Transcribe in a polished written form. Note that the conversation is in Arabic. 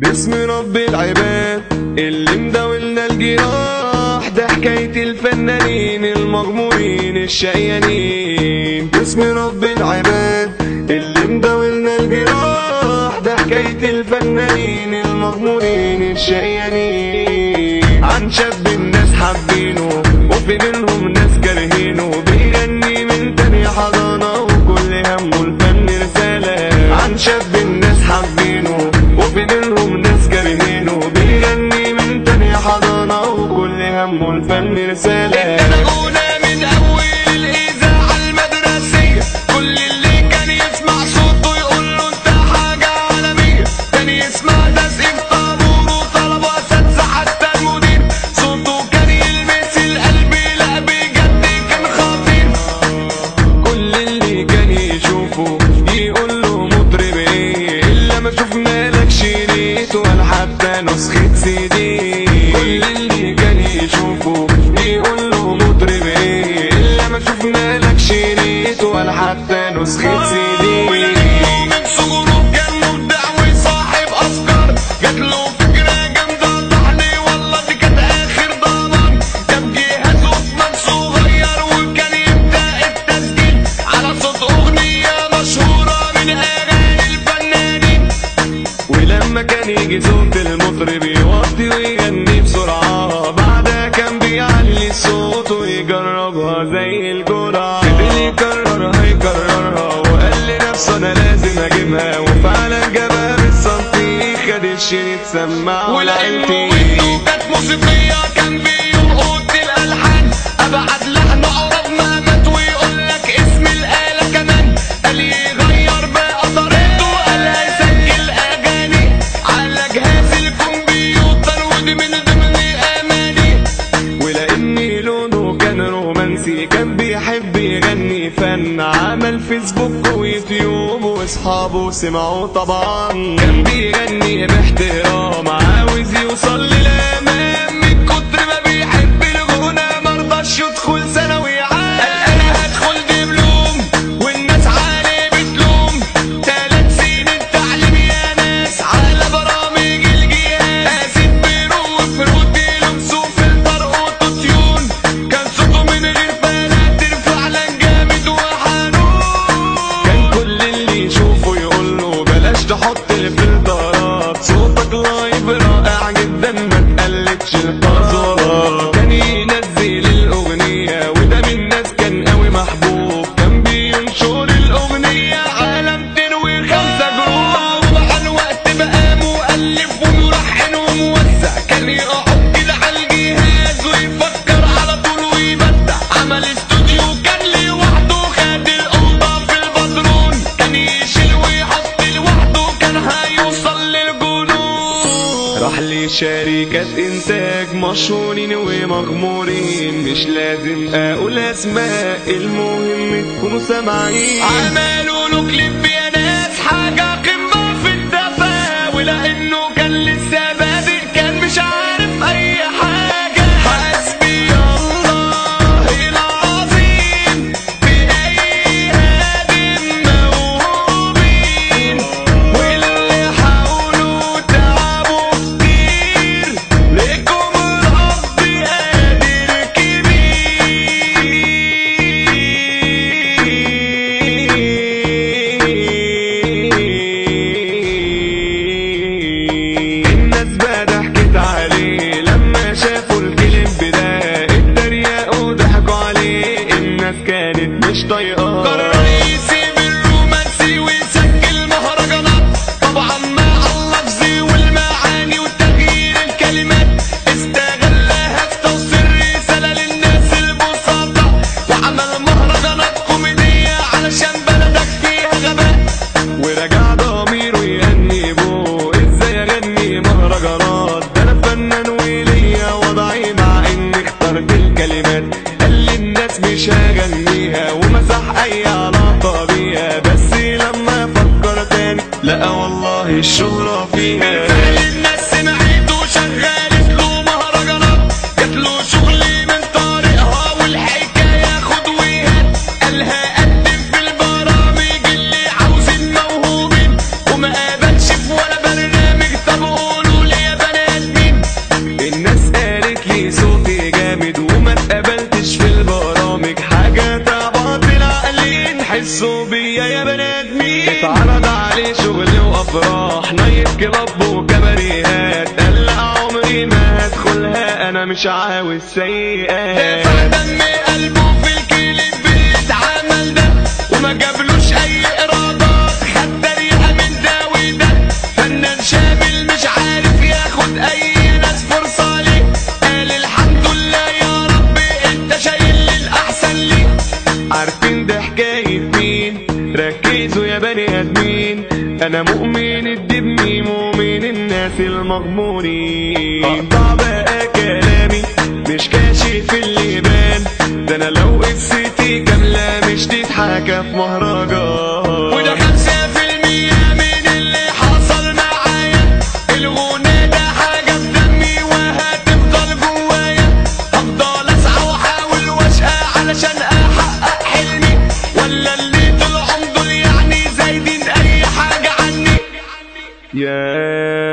باسم رب العباد اللي مداولنا الجراح، ده حكاية الفنانين المغمورين الشقيانين. باسم رب العباد اللي مداولنا الجراح، ده حكاية الفنانين المغمورين الشقيانين. عن شاب الناس حابينه وفي منهم ناس كارهينه، بيغني من تاني حضانة وكل همه الفن رسالة. عن شاب الناس حابينه وفي منهم ناس كارهينه، بيغني من تاني حضانة وكل همه الفن رسالة. اتنقونا من أول الإذاعة المدرسية، كل اللي كان يسمع صوته يقول له أنت حاجة عالمية. كان يسمع تسقيف طابور وطلبة أساتذة حتى المدير، صوته كان يلمس القلب، لا بجد كان خطير. كل اللي كان يشوفه يقول له مطرب ايه، إلا ما شفنا لك شريط ولا حتى نسخة CD. كل اللي كان يشوفه يقول له مطرب ايه، إلا ما شفنا لك شريط ولا حتى نسخة CD. ولأنه من صغره كان مبدع وصاحب أفكار، جاتله فكرة جامدة طحني والله دي كانت آخر ضمان. جاب جهاز وفمان صغير وكان يبدأ التسجيل على صوت أغنية مشهورة من أغاني الفنانين. ولما كان يجي صوت المطرب يوطي ويغني بسرعة، بعدها كان بيعلي الصوت ويجربها زي الجرعة. فضل يكررها وقال لنفسه انا لازم اجيبها، وفعلا جابها بالسنتي، خد الشريط سمعه ولأنه لعيلتي. ودنه كانت موسيقية كان بيلقط الألحان، أبعد لحن أقرب مقامات ويقول لك اسم الآلة كمان. قال يغير بقى طريقته، قال هيسجل أغاني على جهاز الكمبيوتر ودي من ضمن أماني. ولأن لونه كان رومانسي كان بيحب يغني فن، عمل فيسبوك ويوتيوب واصحابه سمعوا طبعا. كان بيغني باحترام عاوز يوصل للأمام، من كتر ما بيحب الغنى مرضاش يدخل ثانوي عام. قال أنا هدخل دبلوم والناس عليه بتلوم، 3 سنين تعليم يا ناس على برامج الجهاز. قاسيت بيرو وفروت يلمسوا فلتر اوتوتيون، كان صوته من غير فلاتر فعلا جامد وحنون. كان كل اللي يشوفه يقول له بلاش تحط الفلترات، صوتك لايف رائع جدا ما تقلدش البازارات. كان ينزل الأغنية وده من ناس كان قوي محبوب، كان بينشر الأغنية على 205 جروب، ومع الوقت بقى مؤلف وملحن وموزع. كان يقعد كده على الجهاز ويفكر على طول ويبدع. عمل استوديو كان لوحده، خد الأوضة في البدرون، كان يشيل ويحط لوحده، كان هيوصل للجنون. راح لشركات إنتاج مشهورين ومغمورين، مش لازم أقول أسماء المهم تكونوا سامعين. عملوا له كليب يا ناس حاجة قمة في الدفا، ولأنه كان لسه بادئ كان مش عارف أي حاجة. حسبي الله العظيم بأي هادم موهوبين، واللي حاولوا تعبوا كتير، لكم الرب قادر كبير. الناس بقى ضحكت عليه لما شافوا الكليب ده، اتريقوا وضحكوا عليه، الناس كانت مش طايقاه. قرر يسيب الرومانسي ويسجل مهرجانات، طبعا مع اللفظ والمعاني وتغيير الكلمات. استغلها في توصيل رسالة للناس البساطة، وعمل مهرجانات كوميدية علشان بلدك فيها غباء. ورجع ضميره يغني بو، ازاي اغني مهرجانات، ده انا فنان وليا وضعي، مع اني اخترت الكلمات. قال لي الناس مش هغنيها ومسح اي علاقة بيها، بس لما فكر تاني لقى والله الشهرة فيها. بالفعل الناس سمعته وشغلت له مهرجانات، جاتله شغل من طريقها والحكاية خد وهات. قالها قدم في البرامج اللي عاوزين موهوبين، وما قابلش في ولا برنامج. طب قول تحسوا بيا يا بني ادمين. اتعرض عليه شغل وافراح، نايت كلاب وكباريهات، قال لا عمري ما هدخلها انا مش عاوز سيئات. دفع دم قلبه في الكليب اللي اتعمل ده وما جابلوش اي ايرادات، خد تريقه من ده وده، فنان شامل مش عارف ياخد اي ناس فرصه ليه، قال الحمد لله يا رب انت شايل الاحسن لي. عارفين ده حكاية مين؟ ركزوا يا بني ادمين، انا مؤمن الدبني مؤمن الناس المغمورين. اقطع بقى كلامي مش كاشف اللي يبان، ده انا لو قصتي كاملة مش تتحكى في مهرجان. وده 5% من اللي حصل معايا، الغنى ده حاجة في دمي وهتفضل جوايا، هفضل اسعى واحاول واشقى علشان احقق حلمي، ولا اللي طلعهم دول يعني زايدين اي حاجة عني. يا